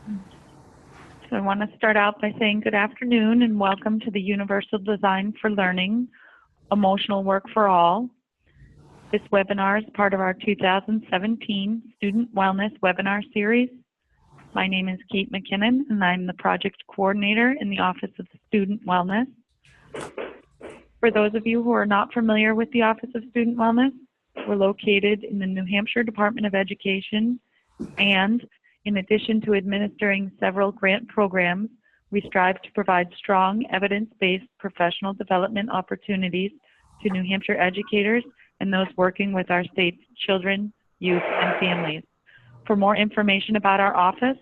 So I want to start out by saying good afternoon and welcome to the Universal Design for Learning, Emotional Work for All. This webinar is part of our 2017 Student Wellness Webinar Series. My name is Kate McKinnon and I'm the Project Coordinator in the Office of Student Wellness. For those of you who are not familiar with the Office of Student Wellness, we're located in the New Hampshire Department of Education, and in addition to administering several grant programs, we strive to provide strong evidence-based professional development opportunities to New Hampshire educators and those working with our state's children, youth, and families. For more information about our office,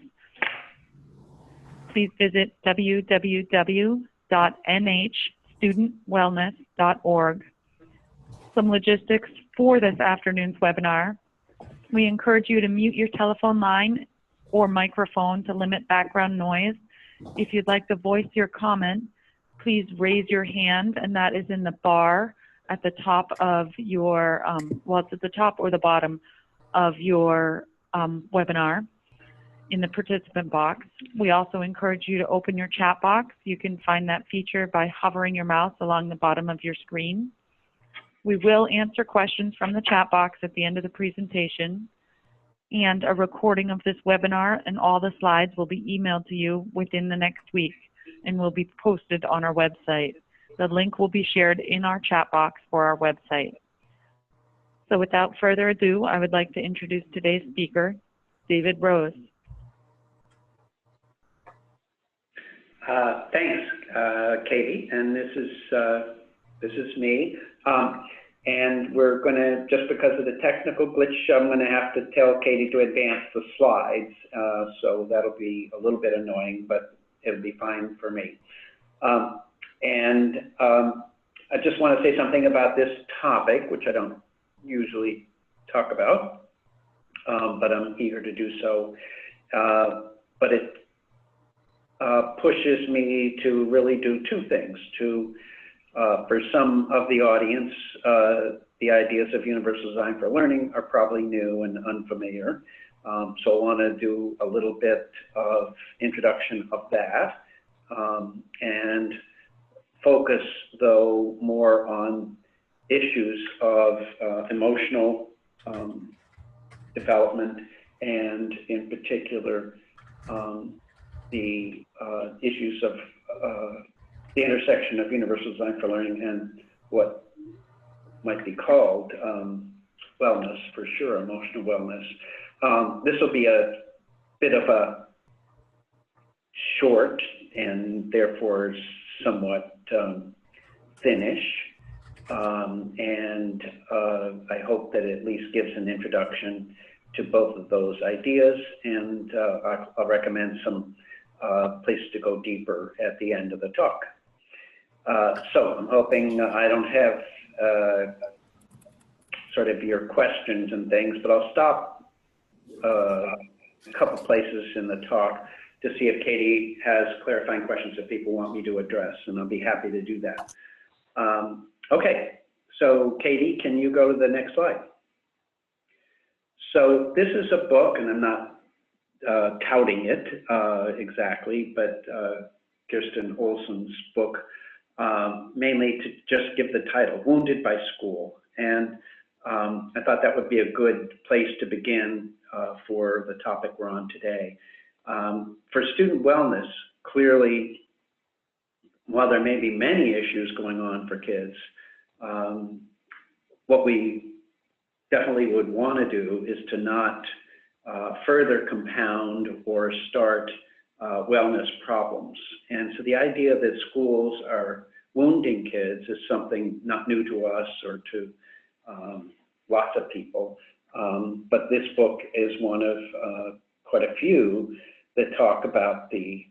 please visit www.nhstudentwellness.org. Some logistics for this afternoon's webinar. We encourage you to mute your telephone line or microphone to limit background noise. If you'd like to voice your comment, please raise your hand, and that is in the bar at the top of your, well, it's at the top or the bottom of your webinar in the participant box. We also encourage you to open your chat box. You can find that feature by hovering your mouse along the bottom of your screen. We will answer questions from the chat box at the end of the presentation, and a recording of this webinar and all the slides will be emailed to you within the next week and will be posted on our website. The link will be shared in our chat box for our website. So without further ado, I would like to introduce today's speaker, David Rose. Thanks, Katie, and this is me. And we're going to, just because of the technical glitch, I'm going to have to tell Katie to advance the slides. So that'll be a little bit annoying, but it'll be fine for me. I just want to say something about this topic, which I don't usually talk about, but I'm eager to do so. But it pushes me to really do two things. For some of the audience, the ideas of universal design for learning are probably new and unfamiliar. So I want to do a little bit of introduction of that and focus, though, more on issues of emotional development and, in particular, the issues of the intersection of universal design for learning and what might be called wellness, for sure, emotional wellness. This will be a bit of a short and therefore somewhat thinnish, and I hope that it at least gives an introduction to both of those ideas, and I'll recommend some places to go deeper at the end of the talk. So I'm hoping I don't have sort of your questions and things, but I'll stop a couple places in the talk to see if Katie has clarifying questions that people want me to address, and I'll be happy to do that. Okay, so Katie, can you go to the next slide? So this is a book, and I'm not touting it exactly, but Kirsten Olson's book, mainly to just give the title, Wounded by School. And I thought that would be a good place to begin for the topic we're on today. For student wellness, clearly, while there may be many issues going on for kids, what we definitely would want to do is to not further compound or start wellness problems. And so the idea that schools are wounding kids is something not new to us or to lots of people. But this book is one of quite a few that talk about the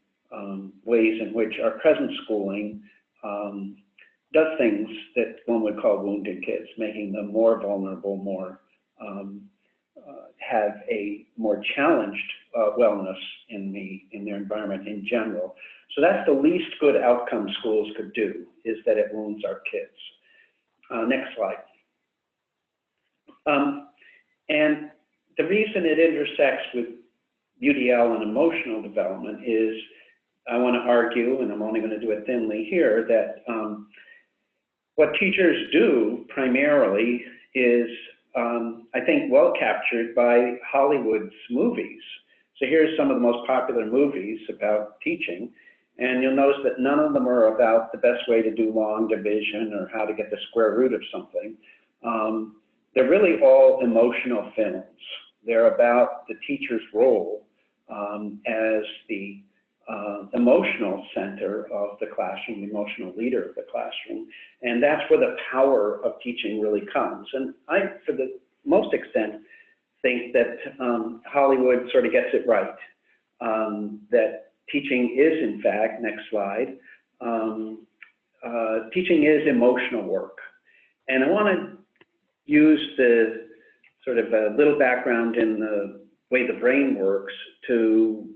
ways in which our present schooling does things that one would call wounding kids, making them more vulnerable, more have a more challenged wellness in their environment in general. So that's the least good outcome schools could do, is that it wounds our kids. Next slide. And the reason it intersects with UDL and emotional development is, I want to argue, and I'm only going to do it thinly here, that what teachers do primarily is, I think, well captured by Hollywood's movies. So here's some of the most popular movies about teaching, and you'll notice that none of them are about the best way to do long division or how to get the square root of something. They're really all emotional films. They're about the teacher's role as the emotional center of the classroom, the emotional leader of the classroom. And that's where the power of teaching really comes. And I, for the most extent, think that Hollywood sort of gets it right, that teaching is, in fact, next slide, teaching is emotional work. And I want to use the sort of a little background in the way the brain works to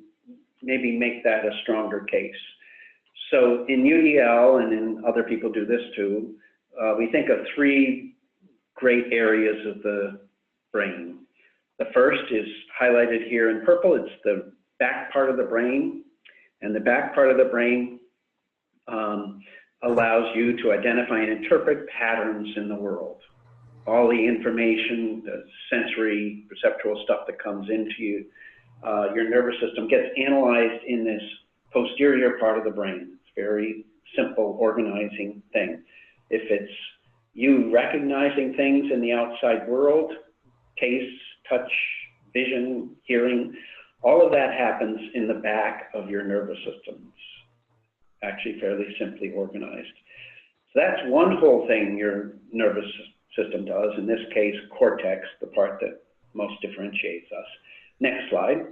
maybe make that a stronger case. So in UDL, and in other people do this too, we think of three great areas of the brain. The first is highlighted here in purple. It's the back part of the brain. And the back part of the brain allows you to identify and interpret patterns in the world. All the information, the sensory, perceptual stuff that comes into you, your nervous system gets analyzed in this posterior part of the brain. It's a very simple organizing thing. If it's you recognizing things in the outside world, taste, touch, vision, hearing, all of that happens in the back of your nervous system. It's actually fairly simply organized. So that's one whole thing your nervous system does, in this case, cortex, the part that most differentiates us. Next slide.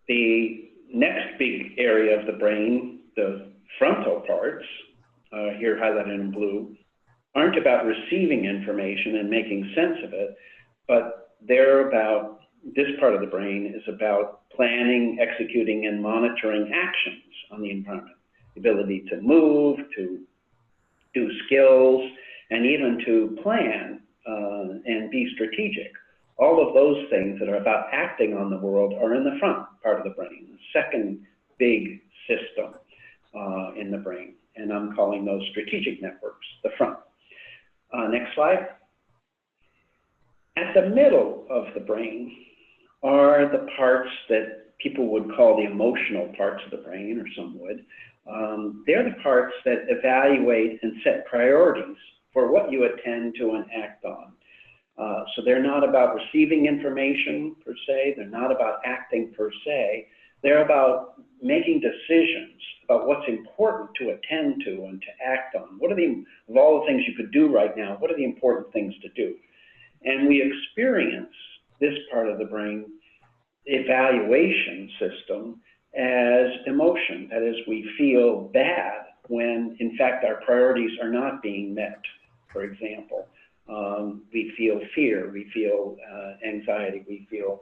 The next big area of the brain, the frontal parts, here highlighted in blue, aren't about receiving information and making sense of it, but they're about, this part of the brain is about planning, executing, and monitoring actions on the environment. The ability to move, to do skills, and even to plan and be strategic. All of those things that are about acting on the world are in the front part of the brain, the second big system in the brain. And I'm calling those strategic networks, the front. Next slide. At the middle of the brain are the parts that people would call the emotional parts of the brain, or some would. They're the parts that evaluate and set priorities for what you attend to and act on. So they're not about receiving information per se, they're not about acting per se, they're about making decisions about what's important to attend to and to act on. What are of all the things you could do right now, what are the important things to do? And we experience this part of the brain evaluation system as emotion. That is, we feel bad when, in fact, our priorities are not being met, for example. We feel fear, we feel anxiety, we feel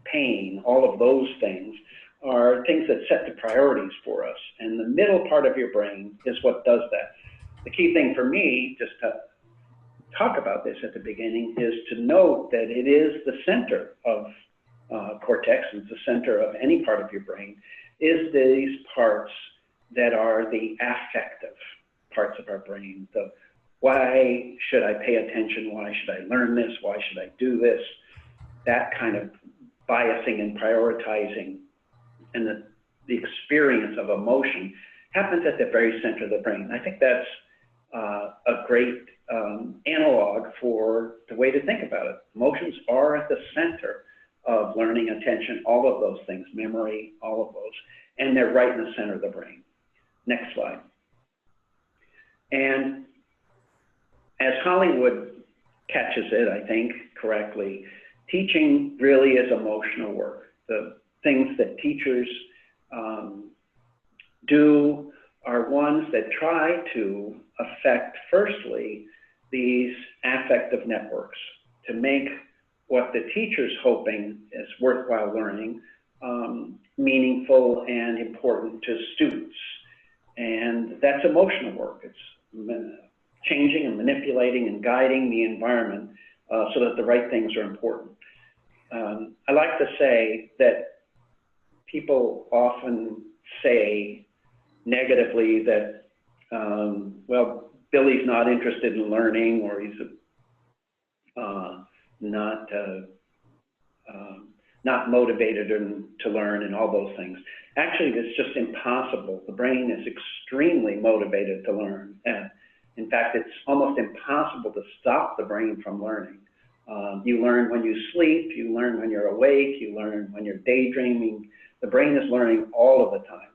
pain. All of those things are things that set the priorities for us. And the middle part of your brain is what does that. The key thing for me, just to talk about this at the beginning, is to note that it is the center of cortex, it's the center of any part of your brain, is these parts that are the affective parts of our brain. The why should I pay attention? Why should I learn this? Why should I do this? That kind of biasing and prioritizing, and the experience of emotion happens at the very center of the brain. I think that's a great analog for the way to think about it. Emotions are at the center of learning, attention, all of those things, memory, all of those, and they're right in the center of the brain. Next slide. And as Hollywood catches it, I think, correctly, teaching really is emotional work. The things that teachers do are ones that try to affect, firstly, these affective networks to make what the teacher's hoping is worthwhile learning meaningful and important to students. And that's emotional work. It's changing and manipulating and guiding the environment so that the right things are important. I like to say that people often say negatively that, well, Billy's not interested in learning, or he's not motivated to learn, and all those things. Actually, it's just impossible. The brain is extremely motivated to learn. And in fact, it's almost impossible to stop the brain from learning. You learn when you sleep, you learn when you're awake, you learn when you're daydreaming. The brain is learning all of the time.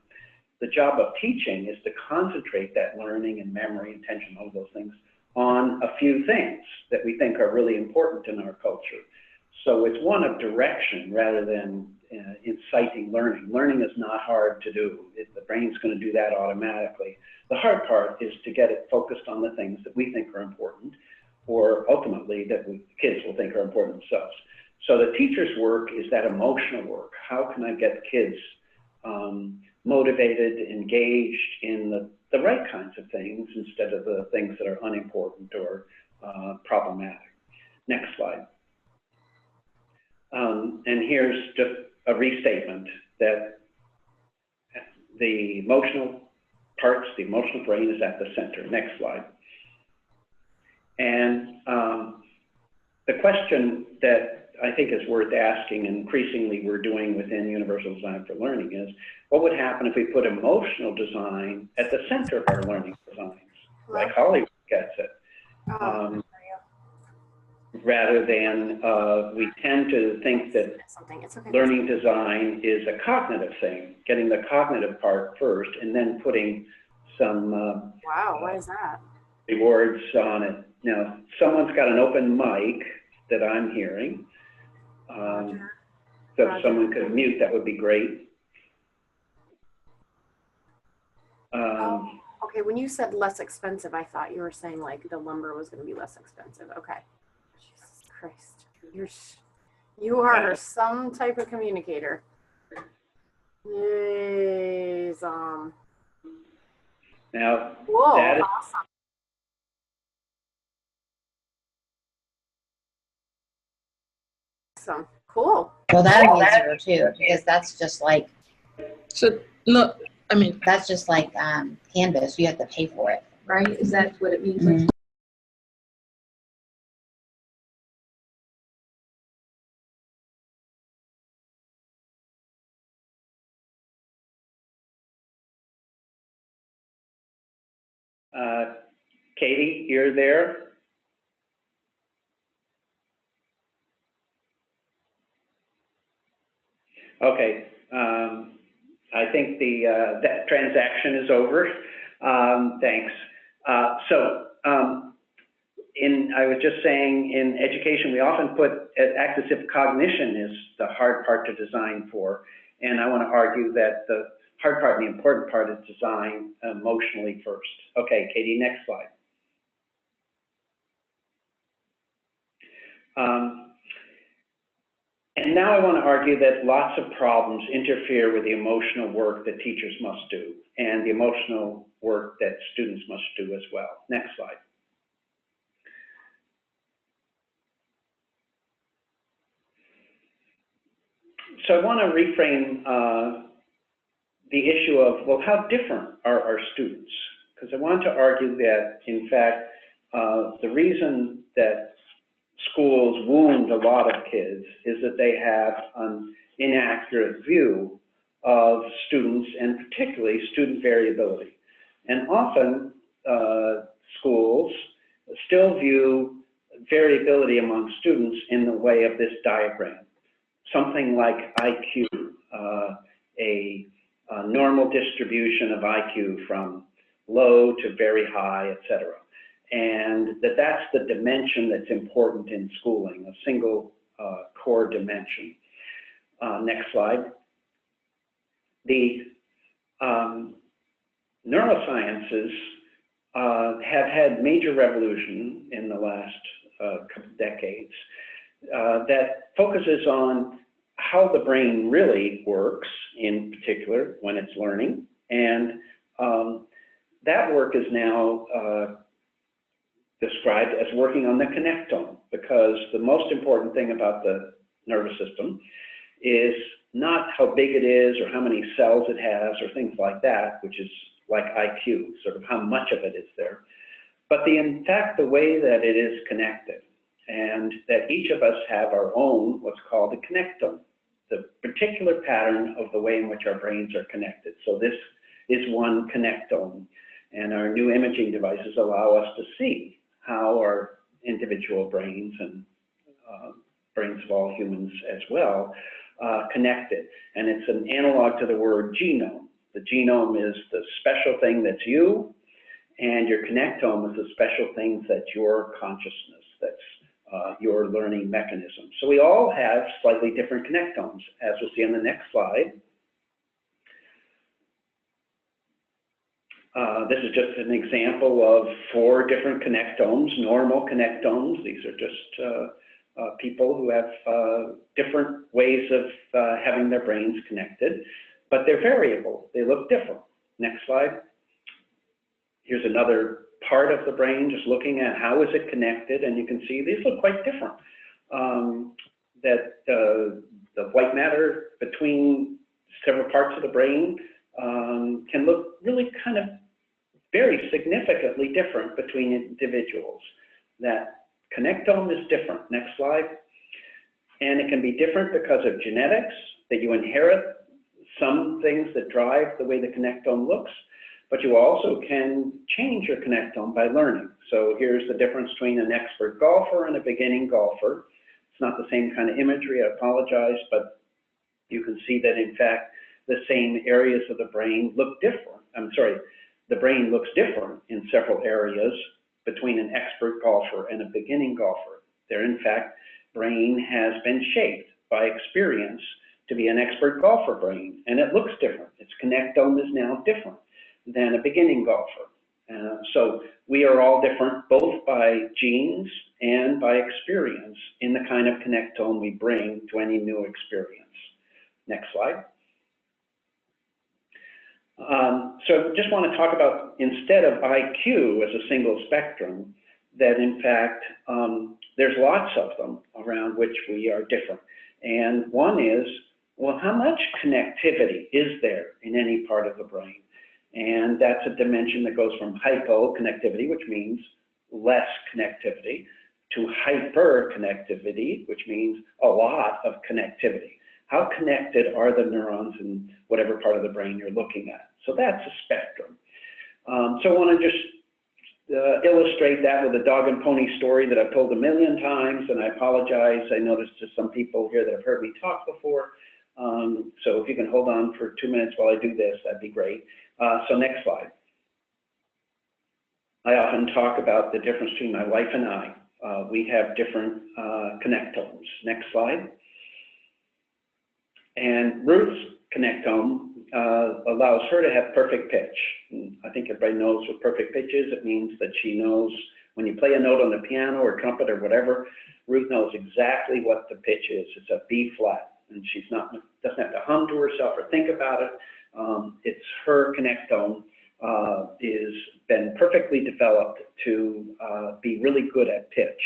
The job of teaching is to concentrate that learning and memory, attention, all those things, on a few things that we think are really important in our culture. So it's one of direction rather than inciting learning. Learning is not hard to do. The brain's going to do that automatically. The hard part is to get it focused on the things that we think are important, or ultimately that kids will think are important themselves. So the teacher's work is that emotional work. How can I get kids motivated, engaged in the right kinds of things instead of the things that are unimportant or problematic? Next slide. And here's just a restatement that the emotional parts, the emotional brain is at the center. Next slide. And the question that I think is worth asking, and increasingly we're doing within Universal Design for Learning, is what would happen if we put emotional design at the center of our learning designs, like Hollywood gets it, rather than we tend to think that learning design is a cognitive thing, getting the cognitive part first and then putting some wow, what is that? Rewards on it. Now, someone's got an open mic that I'm hearing. So if someone could mute, that would be great. Okay, when you said less expensive, I thought you were saying like the lumber was going to be less expensive. Okay. Jesus Christ. You are some type of communicator. Yes. Now, whoa, that is, awesome. Awesome. Cool. Well, that'd be easier too, because that's just like, So, look, I mean, that's just like Canvas. You have to pay for it. right? Is that what it means? Mhm. Katie, you're there? Okay, I think that transaction is over. Thanks. I was just saying, in education, we often act as if cognition is the hard part to design for, and I want to argue that the hard part and the important part is design emotionally first. Okay, Katie, next slide. And now I want to argue that lots of problems interfere with the emotional work that teachers must do and the emotional work that students must do as well. Next slide. So I want to reframe the issue of, well, how different are our students? Because I want to argue that, in fact, the reason that schools wound a lot of kids is that they have an inaccurate view of students, and particularly student variability. And often schools still view variability among students in the way of this diagram. Something like IQ, a normal distribution of IQ from low to very high, et cetera. And that's the dimension that's important in schooling, a single core dimension. Next slide. The neurosciences have had major revolution in the last couple decades that focuses on how the brain really works, in particular when it's learning. And that work is now described as working on the connectome, because the most important thing about the nervous system is not how big it is or how many cells it has or things like that, which is like IQ, sort of how much of it is there, but in fact, the way that it is connected, and that each of us have our own, what's called a connectome, the particular pattern of the way in which our brains are connected. So this is one connectome, and our new imaging devices allow us to see how our individual brains and brains of all humans as well connected. And it's an analog to the word genome. The genome is the special thing that's you, and your connectome is the special thing that's your consciousness, that's your learning mechanism. So we all have slightly different connectomes, as we'll see on the next slide. This is just an example of 4 different connectomes, normal connectomes. These are just people who have different ways of having their brains connected, but they're variable. They look different. Next slide. Here's another part of the brain, just looking at how is it connected, and you can see these look quite different. The white matter between several parts of the brain can look really kind of very significantly different between individuals. That connectome is different. Next slide. And it can be different because of genetics, that you inherit some things that drive the way the connectome looks, but you also can change your connectome by learning. So here's the difference between an expert golfer and a beginning golfer. It's not the same kind of imagery, I apologize, but you can see that in fact the same areas of the brain look different. I'm sorry, the brain looks different in several areas between an expert golfer and a beginning golfer. There, in fact, brain has been shaped by experience to be an expert golfer brain, and it looks different. Its connectome is now different than a beginning golfer. So we are all different, both by genes and by experience in the kind of connectome we bring to any new experience. Next slide. So just want to talk about, instead of IQ as a single spectrum, that in fact there's lots of them around which we are different. And one is, well, how much connectivity is there in any part of the brain? And that's a dimension that goes from hypoconnectivity, which means less connectivity, to hyperconnectivity, which means a lot of connectivity. How connected are the neurons in whatever part of the brain you're looking at? So that's a spectrum. So I want to just illustrate that with a dog and pony story that I've told 1,000,000 times, and I apologize. I noticed there's some people here that have heard me talk before. So if you can hold on for 2 minutes while I do this, that'd be great. So next slide. I often talk about the difference between my wife and I. We have different connectomes. Next slide. And Ruth's connectome allows her to have perfect pitch. And I think everybody knows what perfect pitch is. It means that she knows when you play a note on the piano or trumpet or whatever, Ruth knows exactly what the pitch is. It's a B flat, and she's doesn't have to hum to herself or think about it. It's her connectome is been perfectly developed to be really good at pitch.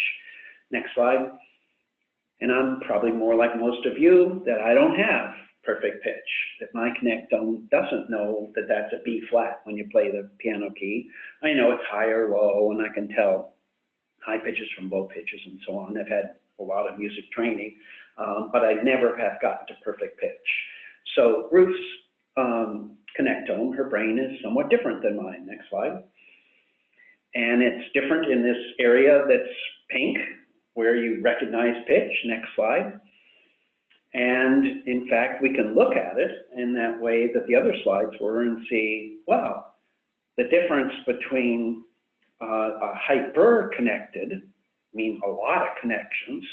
Next slide. And I'm probably more like most of you, that I don't have perfect pitch, that my connectome doesn't know that that's a B flat when you play the piano key. I know it's high or low, and I can tell high pitches from low pitches and so on. I've had a lot of music training, but I never have gotten to perfect pitch. So Ruth's connectome, her brain is somewhat different than mine. Next slide. And it's different in this area that's pink, where you recognize pitch. Next slide. And in fact, we can look at it in that way that the other slides were and see, wow, the difference between a hyper-connected, meaning a lot of connections,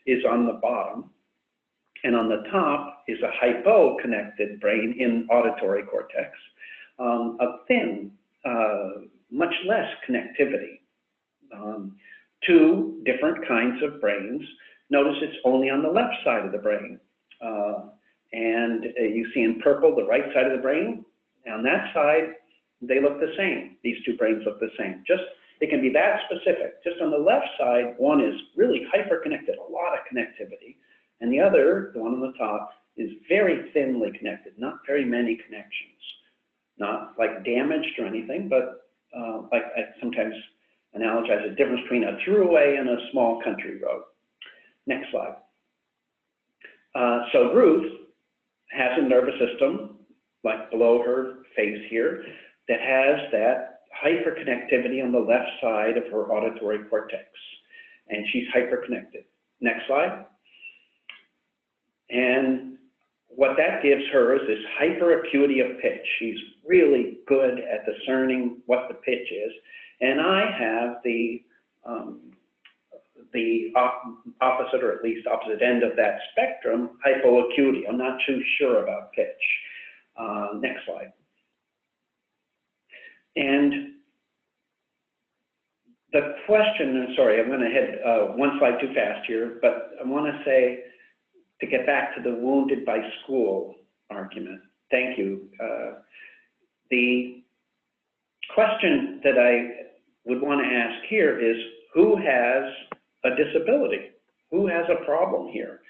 is on the bottom. And on the top is a hypo-connected brain in auditory cortex, a thin, much less connectivity. Two different kinds of brains. Notice it's only on the left side of the brain. And you see in purple the right side of the brain. On that side, they look the same. These two brains look the same. Just It can be that specific. Just on the left side, one is really hyper-connected, a lot of connectivity, and the other, the one on the top, is very thinly connected, not very many connections. Not like damaged or anything, but like I sometimes analogize the difference between a throughway and a small country road. Next slide. So Ruth has a nervous system, like below her face here, that has that hyperconnectivity on the left side of her auditory cortex. And she's hyperconnected. Next slide. And what that gives her is this hyperacuity of pitch. She's really good at discerning what the pitch is. And I have the opposite, or at least opposite end of that spectrum, hypoacuity. I'm not too sure about pitch. Next slide. And the question, and sorry, I'm going to head one slide too fast here, but I want to say, to get back to the wounded by school argument, thank you. The question that I would want to ask here is, who has a disability? Who has a problem here?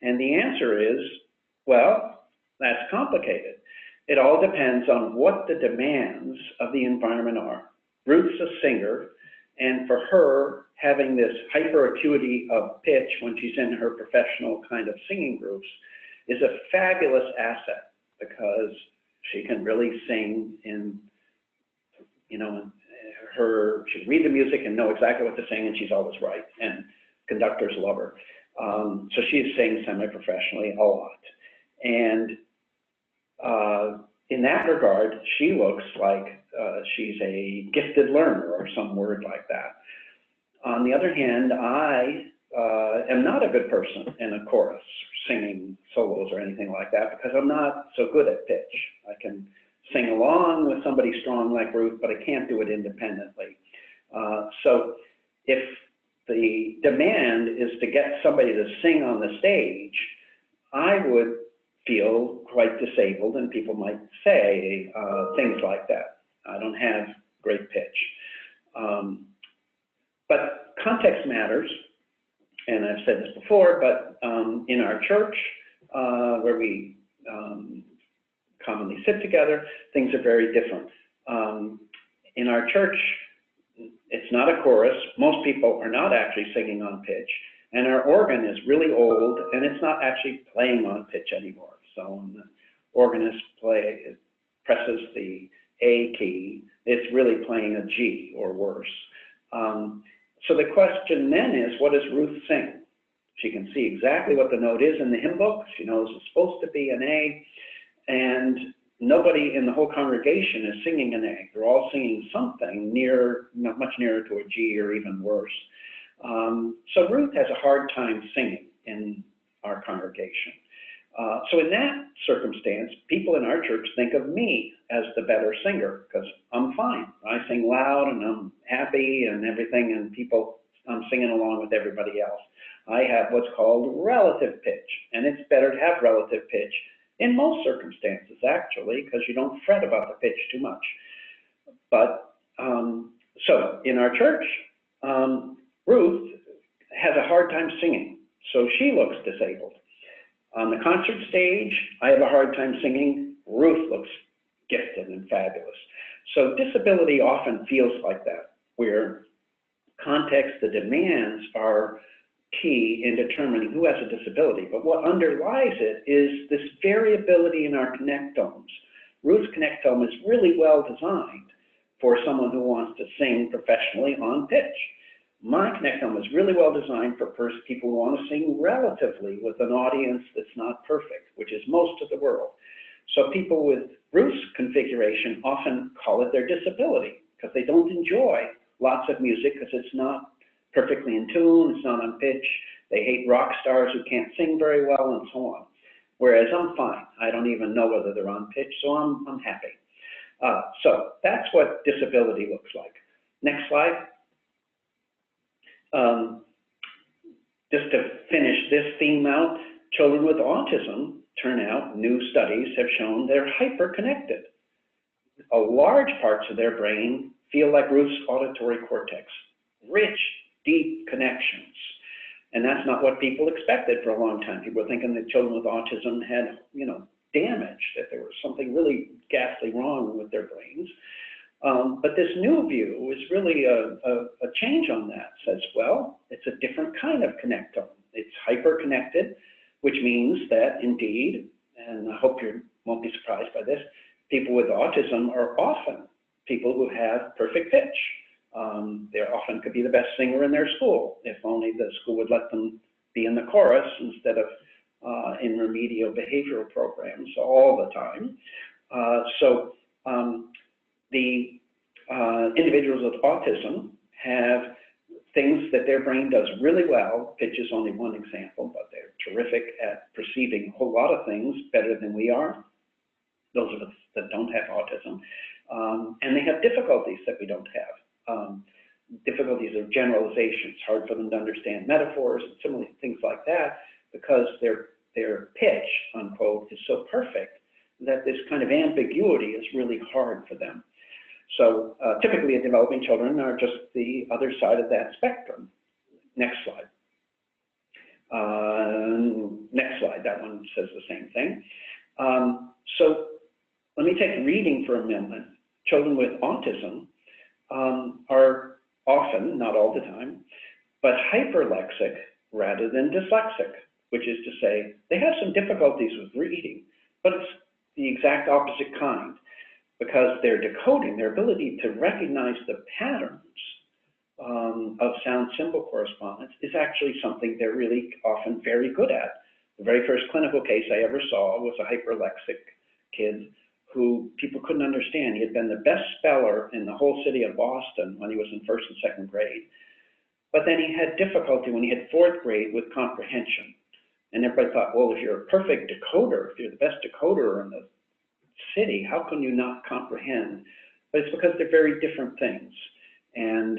And the answer is, well, that's complicated. It all depends on what the demands of the environment are. Ruth's a singer, and for her, having this hyperacuity of pitch when she's in her professional kind of singing groups is a fabulous asset, because she can really sing in, you know, she can read the music and know exactly what to sing, and she's always right, and conductors love her. So she sings semi-professionally a lot. And in that regard, she looks like she's a gifted learner or some word like that. On the other hand, I am not a good person in a chorus, singing solos or anything like that, because I'm not so good at pitch. I can sing along with somebody strong like Ruth, but I can't do it independently. So if the demand is to get somebody to sing on the stage, I would feel quite disabled, and people might say things like that. I don't have great pitch. But context matters, and I've said this before, but in our church, where we commonly sit together, things are very different. In our church, it's not a chorus. Most people are not actually singing on pitch, and our organ is really old, and it's not actually playing on pitch anymore. So when the organist presses the A key, it's really playing a G or worse. So the question then is, what does Ruth sing? She can see exactly what the note is in the hymn book. She knows it's supposed to be an A, and nobody in the whole congregation is singing an A. They're all singing something much nearer to a G or even worse. So Ruth has a hard time singing in our congregation. So in that circumstance, people in our church think of me as the better singer, because I'm fine. I sing loud and I'm happy and everything, and I'm singing along with everybody else. I have what's called relative pitch, and it's better to have relative pitch in most circumstances, actually, because you don't fret about the pitch too much. But so in our church, Ruth has a hard time singing, so she looks disabled. On the concert stage, I have a hard time singing. Ruth looks gifted and fabulous. So disability often feels like that, where context, the demands are key in determining who has a disability. But what underlies it is this variability in our connectomes. Ruth's connectome is really well designed for someone who wants to sing professionally on pitch. My connectome is really well designed for people who want to sing relatively with an audience that's not perfect, which is most of the world. So people with Ruth's configuration often call it their disability, because they don't enjoy lots of music because it's not perfectly in tune, it's not on pitch. They hate rock stars who can't sing very well, and so on. Whereas I'm fine. I don't even know whether they're on pitch, so I'm happy. So that's what disability looks like. Next slide. Just to finish this theme out, children with autism, turn out, new studies have shown they're hyper-connected. Large parts of their brain feel like Ruth's auditory cortex, rich, deep connections. And that's not what people expected for a long time. People were thinking that children with autism had, damage, that there was something really ghastly wrong with their brains. But this new view is really a change on that. It says, well, it's a different kind of connectome. It's hyper-connected, which means that indeed, and I hope you won't be surprised by this, people with autism are often people who have perfect pitch. They often could be the best singer in their school, if only the school would let them be in the chorus instead of in remedial behavioral programs all the time. The individuals with autism have things that their brain does really well. Pitch is only one example, but they're terrific at perceiving a whole lot of things better than we are. Those of us that don't have autism. And they have difficulties that we don't have. Difficulties of generalization. It's hard for them to understand metaphors and similar things like that because their pitch, unquote, is so perfect that this kind of ambiguity is really hard for them. So typically developing children are just the other side of that spectrum. Next slide. Next slide, that one says the same thing. So let me take reading for a minute. Children with autism are often, not all the time, but hyperlexic rather than dyslexic, which is to say they have some difficulties with reading, but it's the exact opposite kind, because their decoding, their ability to recognize the patterns of sound symbol correspondence is actually something they're really often very good at. The very first clinical case I ever saw was a hyperlexic kid who people couldn't understand. He had been the best speller in the whole city of Boston when he was in first and second grade. But then he had difficulty when he hit fourth grade with comprehension. And everybody thought, well, if you're a perfect decoder, if you're the best decoder in the city, how can you not comprehend? But it's because they're very different things. And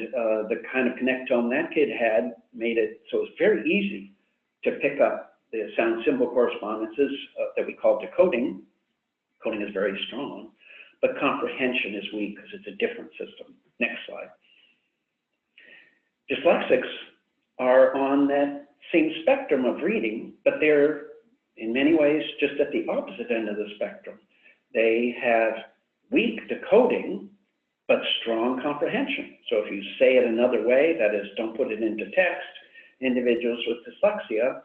the kind of connectome that kid had made it so it's very easy to pick up the sound symbol correspondences that we call decoding. Coding is very strong, but comprehension is weak because it's a different system. Next slide. Dyslexics are on that same spectrum of reading, but they're in many ways just at the opposite end of the spectrum. They have weak decoding, but strong comprehension. So if you say it another way, that is, don't put it into text, individuals with dyslexia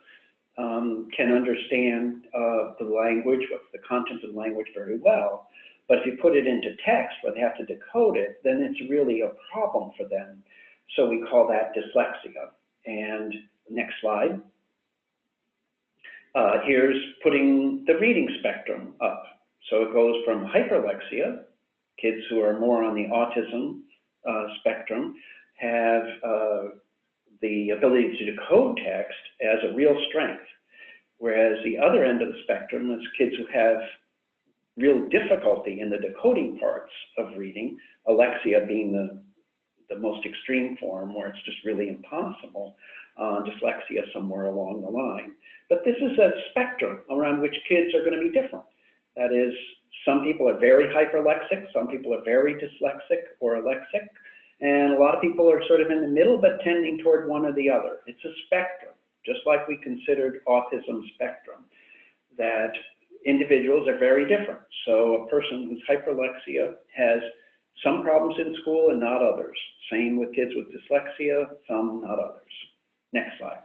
can understand the language, the content of the language very well. But if you put it into text where they have to decode it, then it's really a problem for them. So we call that dyslexia. And next slide. Here's putting the reading spectrum up. So it goes from hyperlexia, kids who are more on the autism spectrum have the ability to decode text as a real strength, whereas the other end of the spectrum is kids who have real difficulty in the decoding parts of reading, alexia being the most extreme form where it's just really impossible, dyslexia somewhere along the line. But this is a spectrum around which kids are going to be different. That is, some people are very hyperlexic, some people are very dyslexic or alexic, and a lot of people are sort of in the middle but tending toward one or the other. It's a spectrum, just like we considered autism spectrum, that individuals are very different. So a person who's hyperlexia has some problems in school and not others. Same with kids with dyslexia, some, not others. Next slide.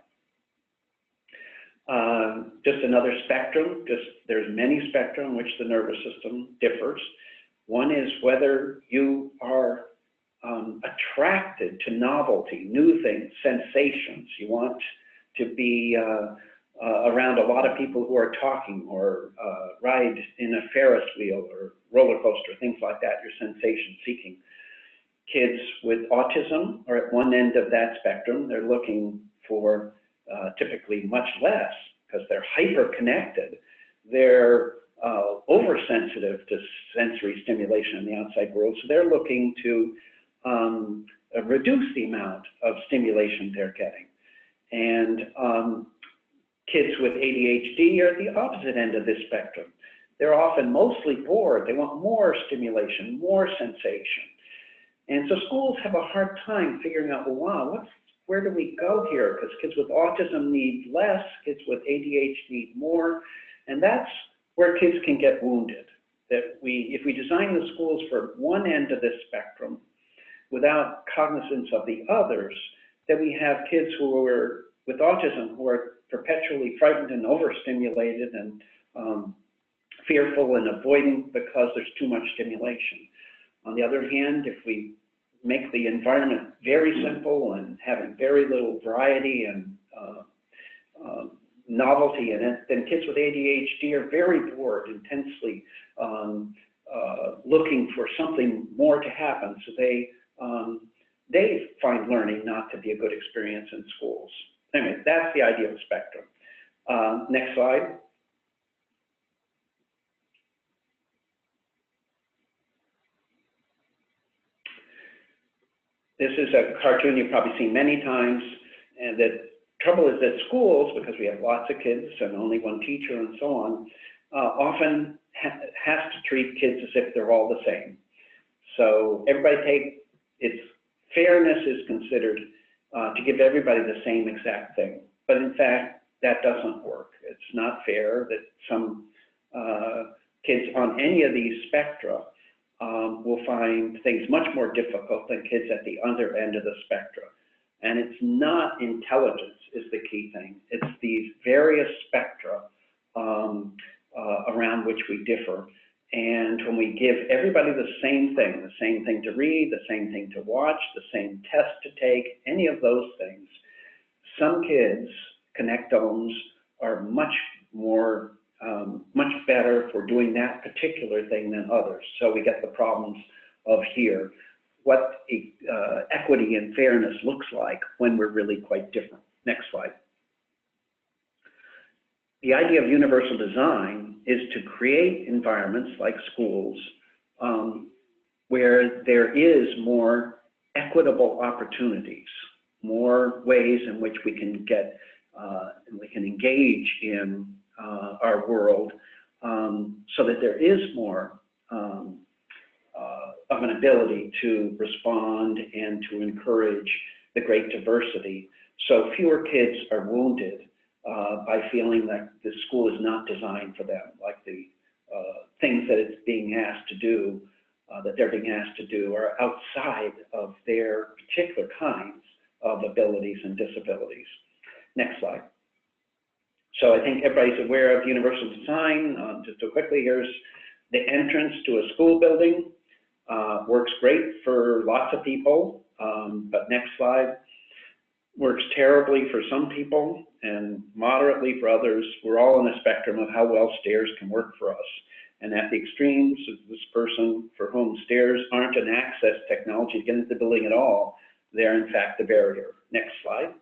Just another spectrum, there's many spectrum in which the nervous system differs. One is whether you are attracted to novelty, new things, sensations. You want to be around a lot of people who are talking or ride in a Ferris wheel or roller coaster, things like that, you're sensation seeking. Kids with autism are at one end of that spectrum. They're looking for typically much less because they're hyper-connected. They're oversensitive to sensory stimulation in the outside world, so they're looking to reduce the amount of stimulation they're getting. And kids with ADHD are at the opposite end of this spectrum. They're often mostly bored. They want more stimulation, more sensation. And so schools have a hard time figuring out, well, wow, where do we go here? Because kids with autism need less, kids with ADHD need more, and that's where kids can get wounded. That if we design the schools for one end of this spectrum without cognizance of the others, then we have kids who are with autism who are perpetually frightened and overstimulated and fearful and avoiding because there's too much stimulation. On the other hand, if we make the environment very simple and having very little variety and novelty in it, then kids with ADHD are very bored, intensely looking for something more to happen. So they find learning not to be a good experience in schools. Anyway, that's the ideal spectrum. Next slide. This is a cartoon you've probably seen many times, and the trouble is that schools, because we have lots of kids and only one teacher and so on, often has to treat kids as if they're all the same. So fairness is considered to give everybody the same exact thing. But in fact, that doesn't work. It's not fair that some kids on any of these spectra will find things much more difficult than kids at the other end of the spectrum. And it's not intelligence is the key thing. It's these various spectra around which we differ. And when we give everybody the same thing to read, the same thing to watch, the same test to take, any of those things, some kids, connectomes, are much better for doing that particular thing than others. So we get the problems of here, what equity and fairness looks like when we're really quite different. Next slide. The idea of universal design is to create environments like schools where there is more equitable opportunities, more ways in which we can get, we can engage in our world so that there is more of an ability to respond and to encourage the great diversity. So fewer kids are wounded by feeling that the school is not designed for them, like the things that it's being asked to do, that they're being asked to do are outside of their particular kinds of abilities and disabilities. Next slide. So I think everybody's aware of universal design. Just so quickly, here's the entrance to a school building. Works great for lots of people, but next slide. Works terribly for some people and moderately for others. We're all on the spectrum of how well stairs can work for us. And at the extremes is this person for whom stairs aren't an access technology to get into the building at all. They're in fact the barrier. Next slide.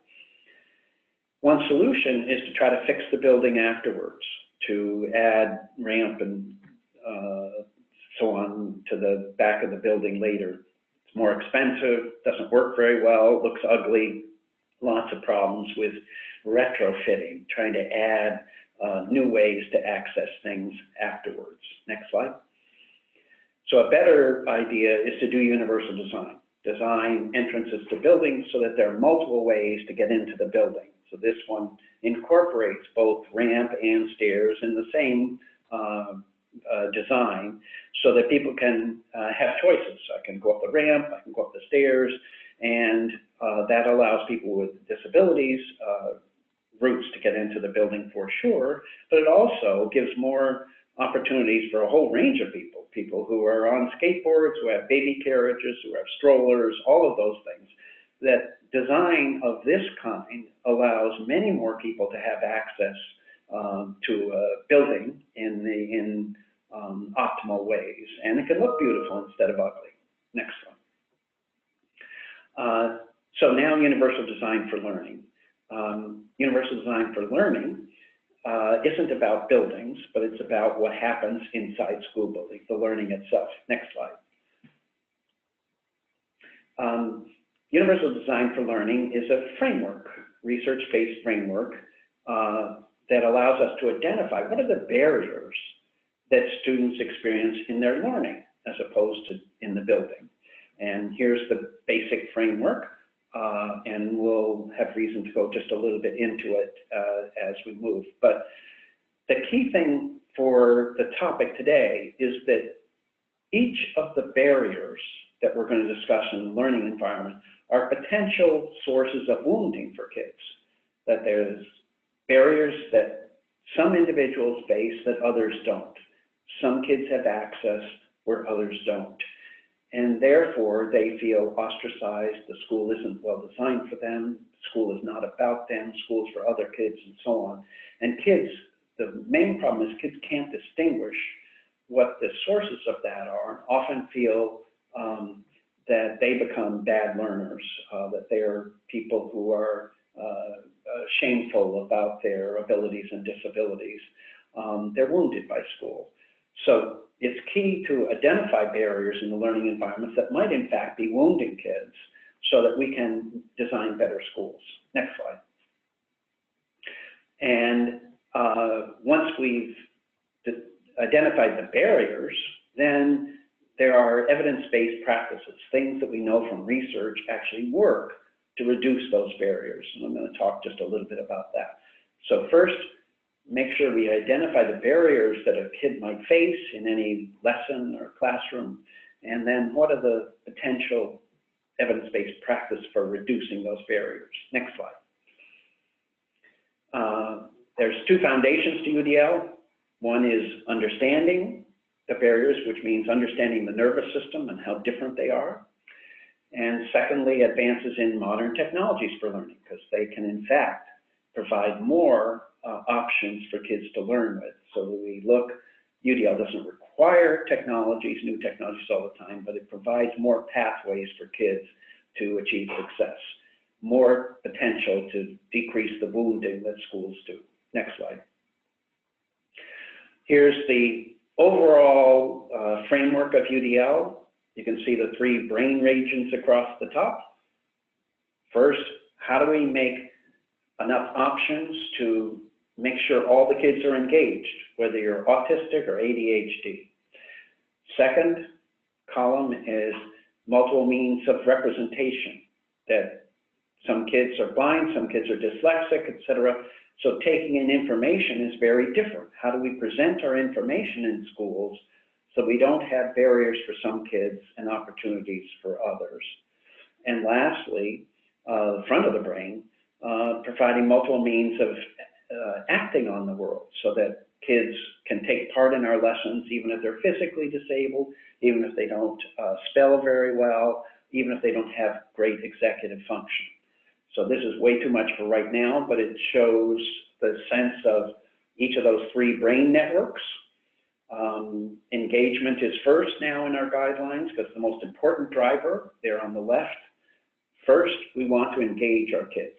One solution is to try to fix the building afterwards, to add ramp and so on to the back of the building later. It's more expensive, doesn't work very well, looks ugly, lots of problems with retrofitting, trying to add new ways to access things afterwards. Next slide. So a better idea is to do universal design. Design entrances to buildings so that there are multiple ways to get into the building. So this one incorporates both ramp and stairs in the same design so that people can have choices. I can go up the ramp, I can go up the stairs, and that allows people with disabilities routes to get into the building for sure, but it also gives more opportunities for a whole range of people, people who are on skateboards, who have baby carriages, who have strollers, all of those things. That design of this kind allows many more people to have access to a building in optimal ways, and it can look beautiful instead of ugly. Next one. So now universal design for learning. Universal design for learning isn't about buildings, but it's about what happens inside school buildings, the learning itself. Next slide. Universal design for learning is a framework, research-based framework that allows us to identify what are the barriers that students experience in their learning as opposed to in the building. And here's the basic framework, and we'll have reason to go just a little bit into it as we move. But the key thing for the topic today is that each of the barriers that we're going to discuss in the learning environment are potential sources of wounding for kids. That there's barriers that some individuals face that others don't. Some kids have access where others don't. And therefore, they feel ostracized. The school isn't well designed for them. School is not about them. School is for other kids, and so on. And kids, the main problem is kids can't distinguish what the sources of that are, often feel that they become bad learners, that they're people who are shameful about their abilities and disabilities. They're wounded by school. So it's key to identify barriers in the learning environments that might in fact be wounding kids so that we can design better schools. Next slide. And once we've identified the barriers, then there are evidence-based practices, things that we know from research actually work to reduce those barriers. And I'm going to talk just a little bit about that. So first, make sure we identify the barriers that a kid might face in any lesson or classroom, and then what are the potential evidence-based practice for reducing those barriers. Next slide. There's two foundations to UDL. One is understanding the barriers, which means understanding the nervous system and how different they are. And secondly, advances in modern technologies for learning, because they can in fact provide more options for kids to learn with. So we look, UDL doesn't require technologies, new technologies all the time, but it provides more pathways for kids to achieve success, more potential to decrease the wounding that schools do. Next slide. Here's the overall framework of UDL. You can see the three brain regions across the top. First, how do we make enough options to make sure all the kids are engaged, whether you're autistic or ADHD? Second column is multiple means of representation, that some kids are blind, some kids are dyslexic, etc. So taking in information is very different. How do we present our information in schools so we don't have barriers for some kids and opportunities for others? And lastly, the front of the brain, providing multiple means of acting on the world so that kids can take part in our lessons even if they're physically disabled, even if they don't spell very well, even if they don't have great executive function. So this is way too much for right now, but it shows the sense of each of those three brain networks. Engagement is first now in our guidelines because the most important driver there on the left. First, we want to engage our kids,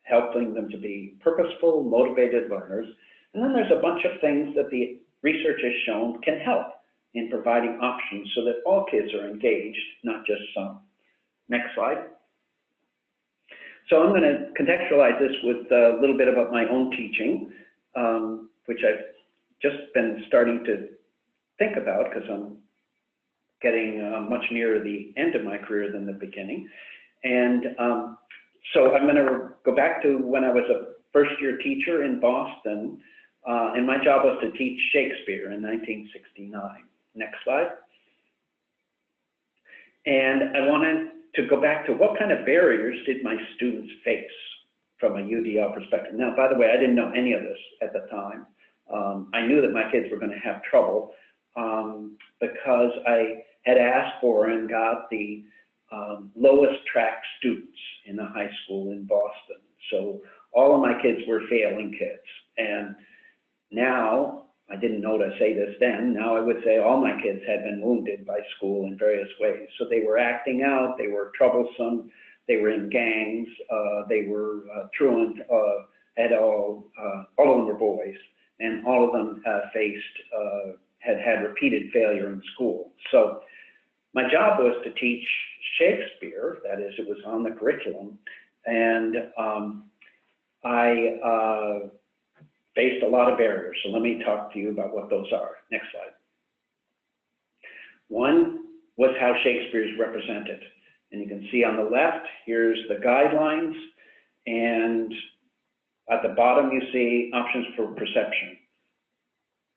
helping them to be purposeful, motivated learners. And then there's a bunch of things that the research has shown can help in providing options so that all kids are engaged, not just some. Next slide. So I'm going to contextualize this with a little bit about my own teaching, which I've just been starting to think about because I'm getting much nearer the end of my career than the beginning. And so I'm going to go back to when I was a first-year teacher in Boston, and my job was to teach Shakespeare in 1969. Next slide. And I wanted to go back to what kind of barriers did my students face from a UDL perspective. Now, by the way, I didn't know any of this at the time. I knew that my kids were going to have trouble because I had asked for and got the lowest track students in the high school in Boston. So all of my kids were failing kids. And now, I didn't know to say this then, now I would say all my kids had been wounded by school in various ways. So they were acting out, they were troublesome, they were in gangs, they were truant, all of them were boys, and all of them had repeated failure in school. So my job was to teach Shakespeare, that is, it was on the curriculum, and I faced a lot of barriers. So let me talk to you about what those are. Next slide. One was how Shakespeare is represented. And you can see on the left, here's the guidelines, and at the bottom you see options for perception.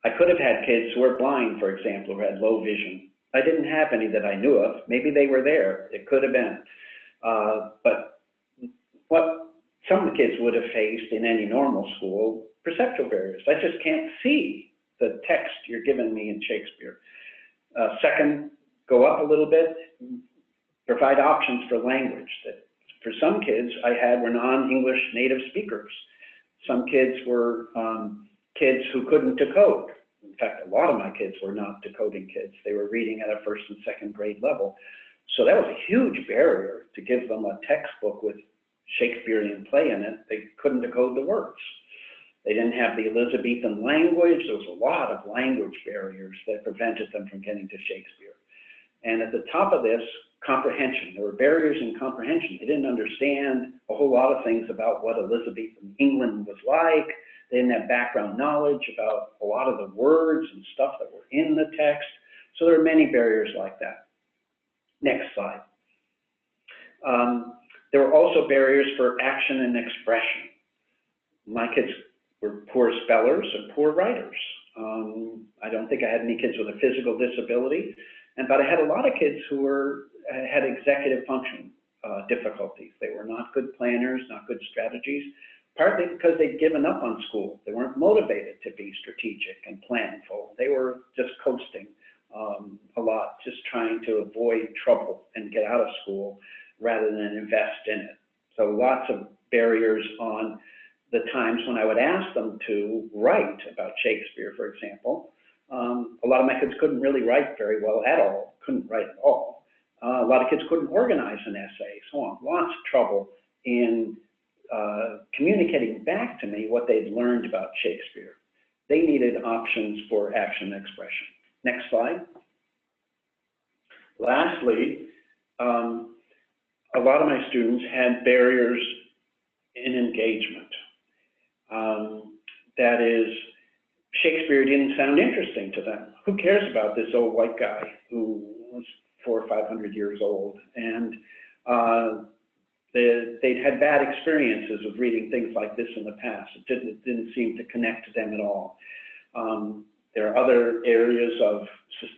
I could have had kids who were blind, for example, who had low vision. I didn't have any that I knew of. Maybe they were there. It could have been. But what some of the kids would have faced in any normal school, perceptual barriers. I just can't see the text you're giving me in Shakespeare. Second, go up a little bit, provide options for language. That for some kids I had were non-English native speakers. Some kids were kids who couldn't decode. In fact, a lot of my kids were not decoding kids. They were reading at a first and second grade level. So that was a huge barrier to give them a textbook with Shakespearean play in it. They couldn't decode the words. They didn't have the Elizabethan language. There was a lot of language barriers that prevented them from getting to Shakespeare. And at the top of this, comprehension. There were barriers in comprehension. They didn't understand a whole lot of things about what Elizabethan England was like. They didn't have background knowledge about a lot of the words and stuff that were in the text. So there are many barriers like that. Next slide. There were also barriers for action and expression. My kids were poor spellers and poor writers. I don't think I had any kids with a physical disability, but I had a lot of kids who had executive function difficulties. They were not good planners, not good strategies, partly because they'd given up on school. They weren't motivated to be strategic and planful. They were just coasting a lot, just trying to avoid trouble and get out of school rather than invest in it. So lots of barriers on the times when I would ask them to write about Shakespeare, for example. A lot of my kids couldn't really write very well at all, couldn't write at all. A lot of kids couldn't organize an essay, so on. Lots of trouble in communicating back to me what they'd learned about Shakespeare. They needed options for action and expression. Next slide. Lastly, a lot of my students had barriers in engagement. That is, Shakespeare didn't sound interesting to them. Who cares about this old white guy who was 400 or 500 years old? And they'd had bad experiences of reading things like this in the past. It didn't seem to connect to them at all. There are other areas of,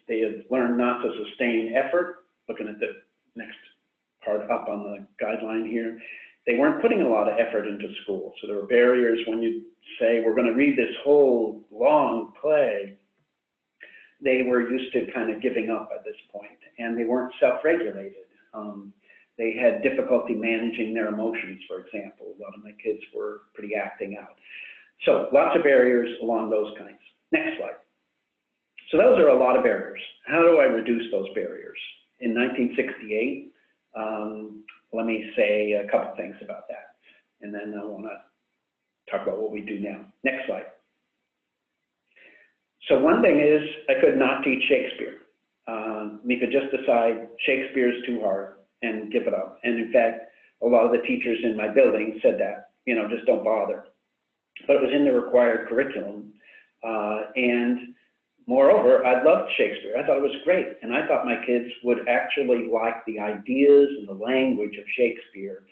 they had learned not to sustain effort. Looking at the next part up on the guideline here. They weren't putting a lot of effort into school. So there were barriers when you say, we're going to read this whole long play. They were used to kind of giving up at this point, and they weren't self-regulated. They had difficulty managing their emotions, for example. A lot of my kids were pretty acting out. So lots of barriers along those kinds. Next slide. So those are a lot of barriers. How do I reduce those barriers? In 1968, let me say a couple things about that, and then I want to talk about what we do now. Next slide. So one thing is I could not teach Shakespeare. We could just decide Shakespeare's too hard and give it up. And in fact, a lot of the teachers in my building said that, you know, just don't bother. But it was in the required curriculum. And moreover, I loved Shakespeare. I thought it was great. And I thought my kids would actually like the ideas and the language of Shakespeare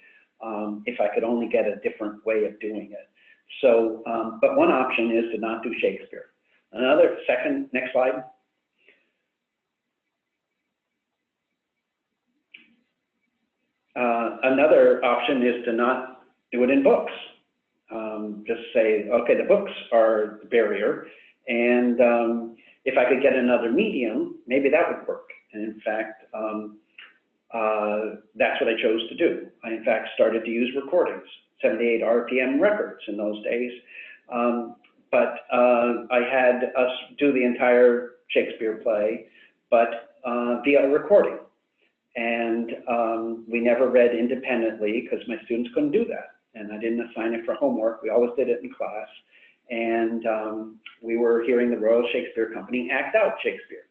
if I could only get a different way of doing it. So, but one option is to not do Shakespeare. Next slide. Another option is to not do it in books. Just say, okay, the books are the barrier, and if I could get another medium, maybe that would work. And in fact, that's what I chose to do. I, in fact, started to use recordings, 78 RPM records in those days. But I had us do the entire Shakespeare play, but via recording. And we never read independently because my students couldn't do that. And I didn't assign it for homework. We always did it in class. And we were hearing the Royal Shakespeare Company act out Shakespeare.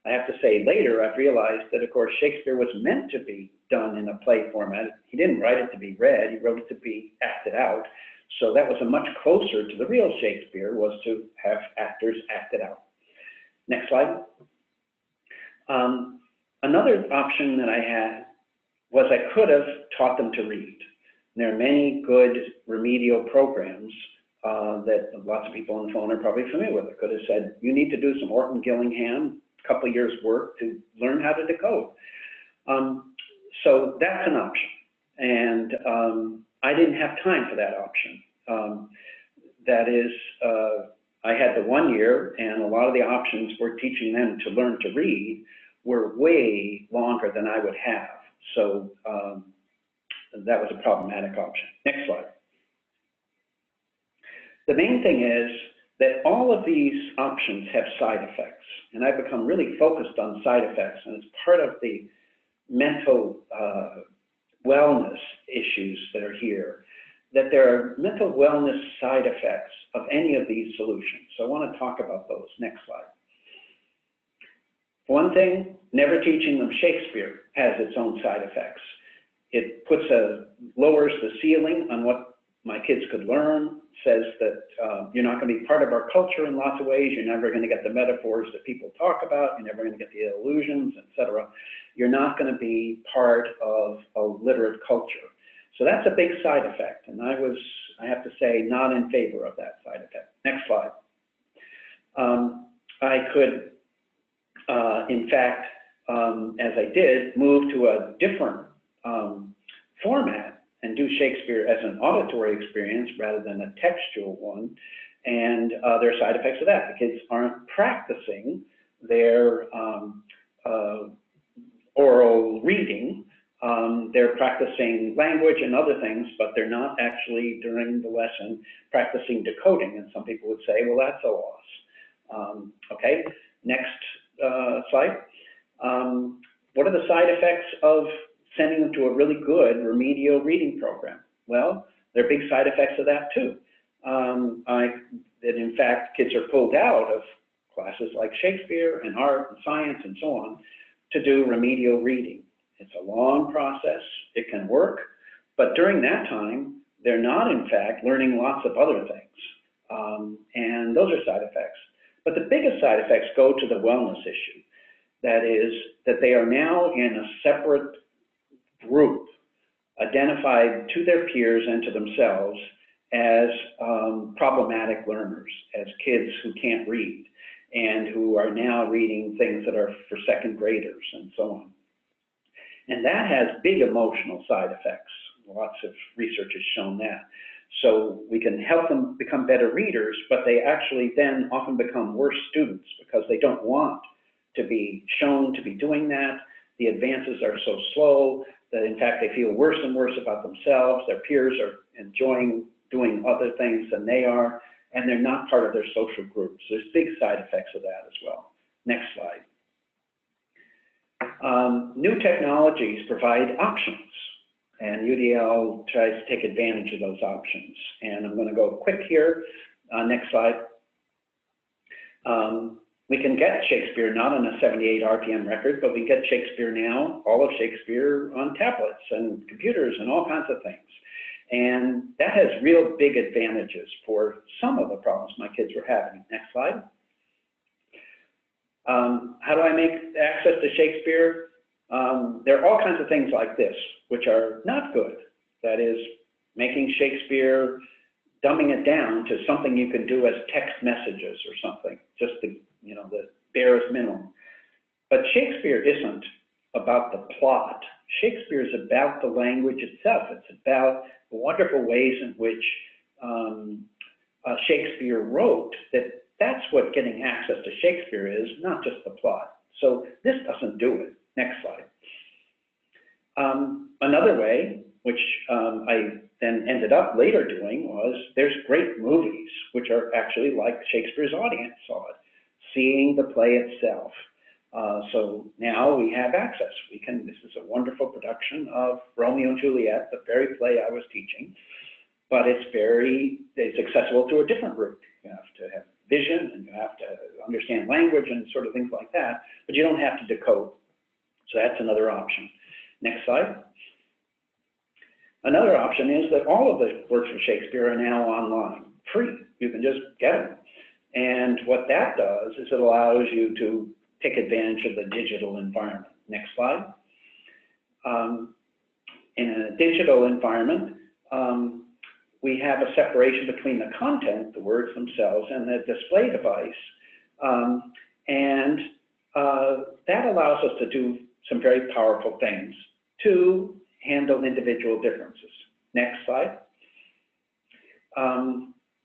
I have to say later, I've realized that, of course, Shakespeare was meant to be done in a play format. He didn't write it to be read. He wrote it to be acted out. So that was a much closer to the real Shakespeare, was to have actors act it out. Next slide. Another option that I had was I could have taught them to read. There are many good remedial programs that lots of people on the phone are probably familiar with. I could have said, you need to do some Orton Gillingham, a couple of years work to learn how to decode. So that's an option. And I didn't have time for that option. That is, I had the 1 year, and a lot of the options for teaching them to learn to read were way longer than I would have. So that was a problematic option. Next slide. The main thing is that all of these options have side effects, and I've become really focused on side effects, and it's part of the mental wellness issues that are here, that there are mental wellness side effects of any of these solutions. So I want to talk about those. Next slide. One thing, never teaching them Shakespeare has its own side effects. It lowers the ceiling on what my kids could learn, says that you're not going to be part of our culture in lots of ways. You're never going to get the metaphors that people talk about. You're never going to get the illusions, etc. You're not going to be part of a literate culture. So that's a big side effect, and I have to say, not in favor of that side effect. Next slide. I could, in fact, as I did, move to a different format and do Shakespeare as an auditory experience rather than a textual one, and there are side effects of that. The kids aren't practicing their oral reading. They're practicing language and other things, but they're not actually, during the lesson, practicing decoding. And some people would say, well, that's a loss. Okay, next slide. What are the side effects of sending them to a really good remedial reading program? Well, there are big side effects of that too. That in fact, kids are pulled out of classes like Shakespeare and art and science and so on to do remedial reading. It's a long process. It can work, but during that time, they're not, in fact, learning lots of other things. And those are side effects. But the biggest side effects go to the wellness issue. That is, that they are now in a separate group, identified to their peers and to themselves as problematic learners, as kids who can't read, and who are now reading things that are for second graders and so on. And that has big emotional side effects. Lots of research has shown that. So we can help them become better readers, but they actually then often become worse students because they don't want to be shown to be doing that. The advances are so slow that in fact they feel worse and worse about themselves. Their peers are enjoying doing other things than they are, and they're not part of their social groups. There's big side effects of that as well. Next slide. New technologies provide options, and UDL tries to take advantage of those options. And I'm going to go quick here. Next slide. We can get Shakespeare not on a 78 RPM record, but we get Shakespeare now, all of Shakespeare on tablets and computers and all kinds of things. And that has real big advantages for some of the problems my kids were having. Next slide. How do I make access to Shakespeare? There are all kinds of things like this, which are not good. That is, making Shakespeare, dumbing it down to something you can do as text messages or something, just the barest minimum. But Shakespeare isn't about the plot. Shakespeare is about the language itself. It's about the wonderful ways in which Shakespeare wrote. That's what getting access to Shakespeare is, not just the plot. So this doesn't do it. Next slide. Another way, which I then ended up later doing, was there's great movies, which are actually like Shakespeare's audience saw it, seeing the play itself. So now we have access. This is a wonderful production of Romeo and Juliet, the very play I was teaching, but it's accessible to a different group. You have to have vision, and you have to understand language and sort of things like that, but you don't have to decode. So that's another option. Next slide. Another option is that all of the works of Shakespeare are now online, free. You can just get them. And what that does is it allows you to take advantage of the digital environment, Next slide. In a digital environment, we have a separation between the content, the words themselves, and the display device. That allows us to do some very powerful things to handle individual differences. Next slide.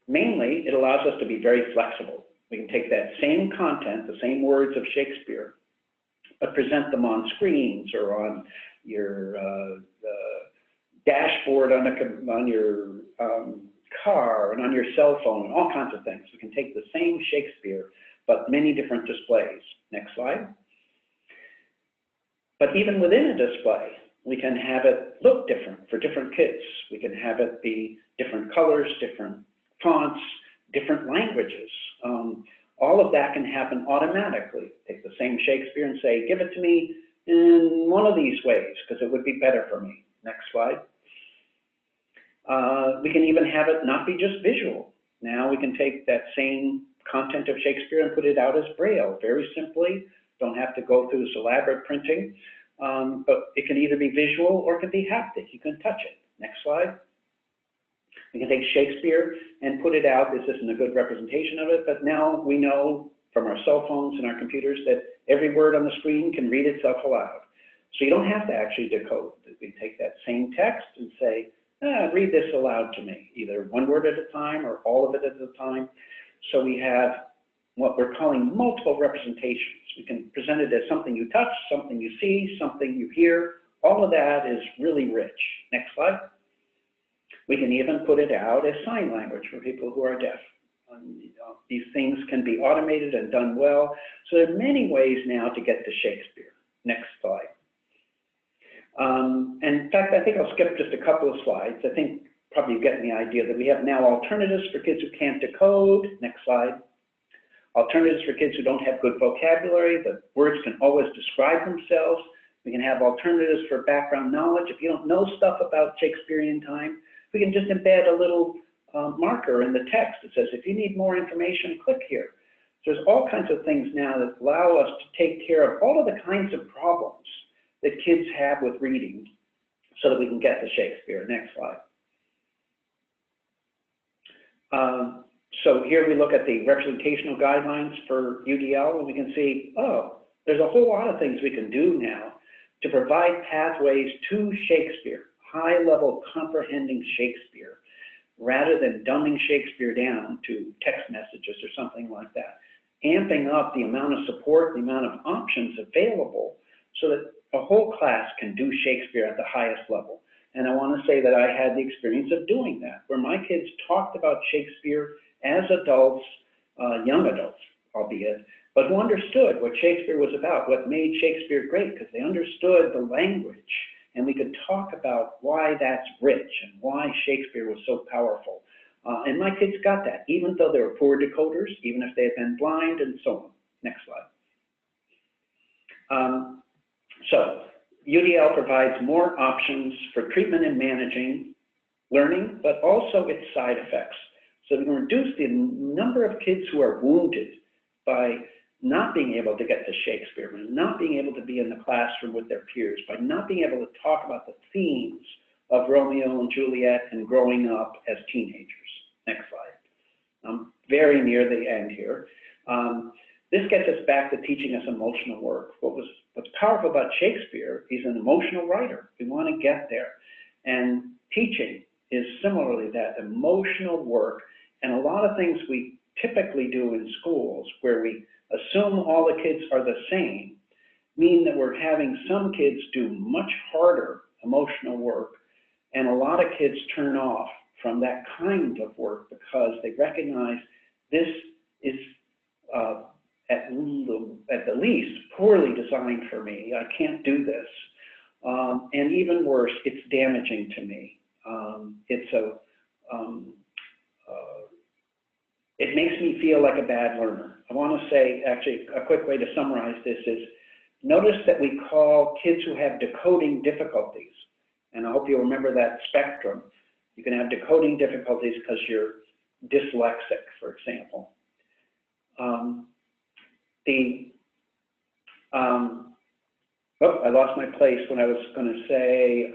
Mainly, it allows us to be very flexible. We can take that same content, the same words of Shakespeare, but present them on screens or on your dashboard on your car and on your cell phone, all kinds of things. We can take the same Shakespeare, but many different displays. Next slide. But even within a display, we can have it look different for different kids. We can have it be different colors, different fonts, different languages. All of that can happen automatically. Take the same Shakespeare and say, give it to me in one of these ways, because it would be better for me. Next slide. We can even have it not be just visual. Now we can take that same content of Shakespeare and put it out as Braille, very simply. Don't have to go through this elaborate printing, but it can either be visual or it can be haptic. You can touch it. Next slide. We can take Shakespeare and put it out. This isn't a good representation of it, but now we know from our cell phones and our computers that every word on the screen can read itself aloud. So you don't have to actually decode. We take that same text and say, read this aloud to me, either one word at a time or all of it at a time. So we have what we're calling multiple representations. We can present it as something you touch, something you see, something you hear. All of that is really rich. Next slide. We can even put it out as sign language for people who are deaf. These things can be automated and done well. So there are many ways now to get to Shakespeare. Next slide. And in fact, I think I'll skip just a couple of slides. I think probably you're getting the idea that we have now alternatives for kids who can't decode. Next slide. Alternatives for kids who don't have good vocabulary. The words can always describe themselves. We can have alternatives for background knowledge. If you don't know stuff about Shakespearean time, we can just embed a little marker in the text that says, if you need more information, click here. So there's all kinds of things now that allow us to take care of all of the kinds of problems that kids have with reading so that we can get to Shakespeare. Next slide. So here we look at the representational guidelines for UDL, and we can see, oh, there's a whole lot of things we can do now to provide pathways to Shakespeare, high-level comprehending Shakespeare, rather than dumbing Shakespeare down to text messages or something like that. Amping up the amount of support, the amount of options available so that a whole class can do Shakespeare at the highest level. And I want to say that I had the experience of doing that, where my kids talked about Shakespeare as adults, young adults, albeit, but who understood what Shakespeare was about, what made Shakespeare great, because they understood the language. And we could talk about why that's rich and why Shakespeare was so powerful. And my kids got that, even though they were poor decoders, even if they had been blind and so on. Next slide. So UDL provides more options for treatment and managing learning, but also its side effects. So we can reduce the number of kids who are wounded by not being able to get to Shakespeare, by not being able to be in the classroom with their peers, by not being able to talk about the themes of Romeo and Juliet and growing up as teenagers. Next slide. I'm very near the end here. This gets us back to teaching us emotional work. What's powerful about Shakespeare, he's an emotional writer. We want to get there. And teaching is similarly that, emotional work. And a lot of things we typically do in schools where we assume all the kids are the same mean that we're having some kids do much harder emotional work, and a lot of kids turn off from that kind of work because they recognize this is at the least poorly designed for me. I can't do this. And even worse, it's damaging to me. It makes me feel like a bad learner. I want to say, actually, a quick way to summarize this is, notice that we call kids who have decoding difficulties, and I hope you'll remember that spectrum. You can have decoding difficulties because you're dyslexic, for example. Oh, I lost my place when I was going to say,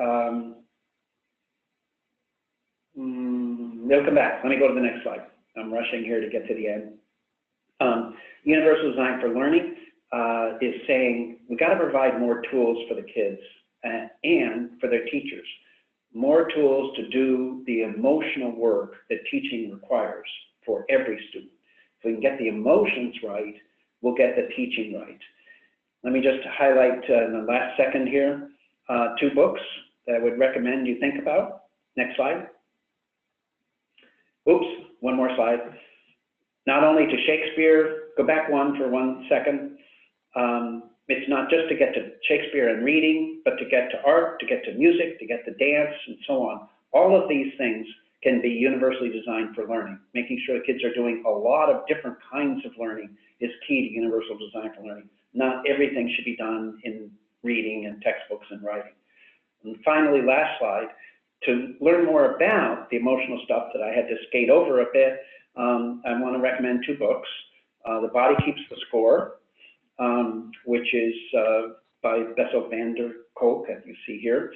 they'll come back. Let me go to the next slide. I'm rushing here to get to the end. Universal Design for Learning is saying we got to provide more tools for the kids and for their teachers. More tools to do the emotional work that teaching requires for every student. If we can get the emotions right, we'll get the teaching right. Let me just highlight in the last second here, 2 books that I would recommend you think about. Next slide. Oops, one more slide. Not only to Shakespeare, go back one for 1 second. It's not just to get to Shakespeare and reading, but to get to art, to get to music, to get to dance, and so on. All of these things can be universally designed for learning. Making sure the kids are doing a lot of different kinds of learning is key to universal design for learning. Not everything should be done in reading and textbooks and writing. And finally, last slide, to learn more about the emotional stuff that I had to skate over a bit, I want to recommend 2 books. The Body Keeps the Score, which is by Bessel van der Kolk, as you see here,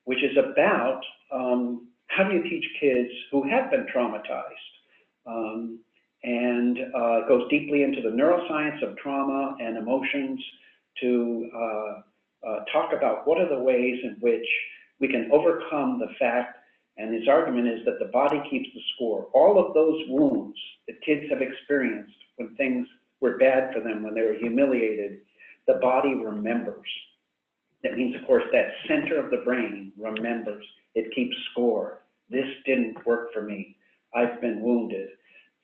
which is about how do you teach kids who have been traumatized, and it goes deeply into the neuroscience of trauma and emotions to talk about what are the ways in which we can overcome the fact, and his argument is that the body keeps the score. All of those wounds that kids have experienced when things were bad for them, when they were humiliated, the body remembers. That means, of course, that center of the brain remembers. It keeps score. This didn't work for me. I've been wounded.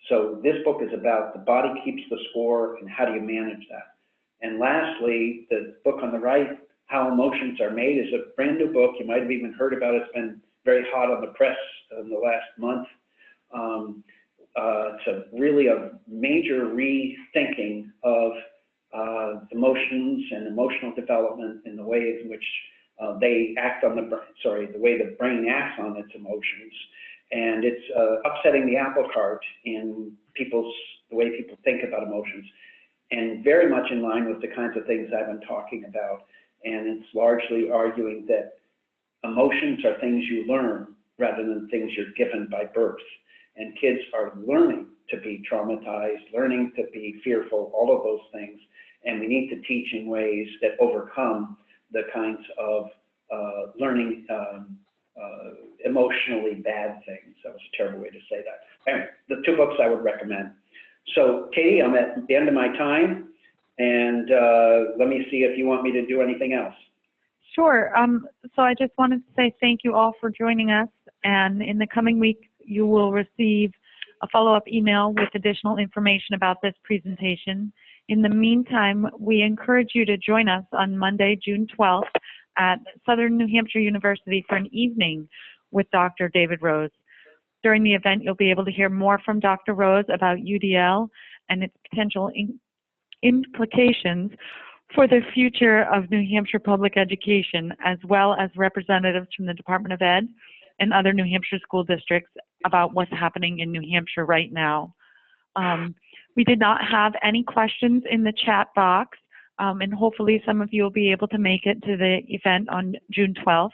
So this book is about the body keeps the score and how do you manage that. And lastly, the book on the right, How Emotions Are Made, is a brand new book. You might have even heard about it. It's been very hot on the press in the last month. It's really a major rethinking of emotions and emotional development in the way in which they act on the way the brain acts on its emotions. And it's upsetting the apple cart in the way people think about emotions, and very much in line with the kinds of things I've been talking about. And it's largely arguing that emotions are things you learn rather than things you're given by birth. And kids are learning to be traumatized, learning to be fearful, all of those things. And we need to teach in ways that overcome the kinds of learning emotionally bad things. That was a terrible way to say that. Anyway, the 2 books I would recommend. So Katie, I'm at the end of my time, and let me see if you want me to do anything else. Sure. So I just wanted to say thank you all for joining us, and in the coming week you will receive a follow-up email with additional information about this presentation. In the meantime, we encourage you to join us on Monday, June 12th at Southern New Hampshire University for an evening with Dr. David Rose. During the event, you'll be able to hear more from Dr. Rose about UDL and its potential implications for the future of New Hampshire public education, as well as representatives from the Department of Ed and other New Hampshire school districts about what's happening in New Hampshire right now. We did not have any questions in the chat box, and hopefully some of you will be able to make it to the event on June 12th.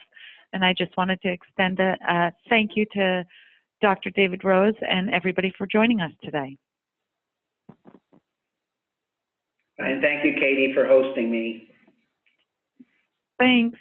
And I just wanted to extend a thank you to Dr. David Rose and everybody for joining us today. And thank you, Katie, for hosting me. Thanks.